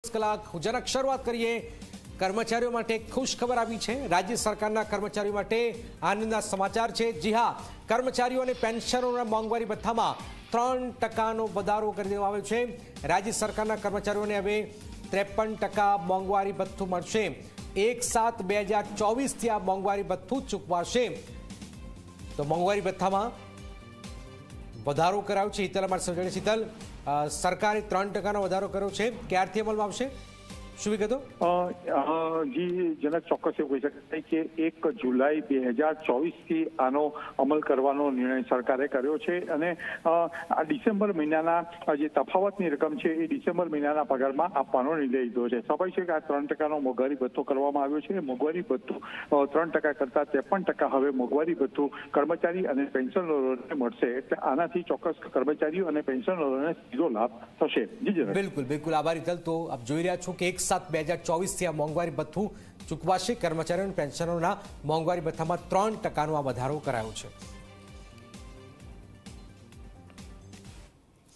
કલાક જનક શરૂઆત કરીએ। કર્મચારીઓ માટે ખુશ ખબર આવી છે। રાજ્ય સરકારના કર્મચારીઓ માટે આનંદના સમાચાર છે। જી હા, કર્મચારીઓ અને પેન્શનરોના મોંઘવારી ભથ્થામાં 3% વધારો કરી દેવામાં આવ્યો છે। રાજ્ય સરકારના કર્મચારીઓને હવે 53% મોંઘવારી ભથ્થું મળશે। 1/7/2024થી આ મોંઘવારી ભથ્થું ચૂકવાશે। તો મોંઘવારી ભથ્થામાં વધારો કરાયો છે। હિતલ અમારી સમજણી। હિતલ, સરકારે 3%નો વધારો કર્યો છે, ક્યારથી અમલમાં આવશે, શું વિગતો? જી જનક, ચોક્કસ એવું કહી શકાય કે 1 જુલાઈ 2024થી આનો અમલ કરવાનો નિર્ણય સરકારે કર્યો છે અને આ ડિસેમ્બર મહિનાના જે તફાવતની રકમ છે એ ડિસેમ્બર મહિનાના પગારમાં આપવાનો નિર્ણય લીધો છે। સ્વાભાવિક છે કે આ 3%નો મોંઘવારી ભથ્થો કરવામાં આવ્યો છે। મોંઘવારી ભથ્થું 3% કરતા 53% હવે મોંઘવારી ભથ્થું કર્મચારી અને પેન્શનરોને મળશે। એટલે આનાથી ચોક્કસ કર્મચારીઓ અને પેન્શનરોને સીધો લાભ થશે। જી જનક, બિલકુલ બિલકુલ, આભાર હિતલ। તો આપ જોઈ રહ્યા છો કે 1/7/2024થી આ મોંઘવારી ભથ્થું ચૂકવાશે। કર્મચારીઓ અને પેન્શનરોના મોંઘવારી ભથ્થામાં 3%નો આ વધારો કરાયો છે।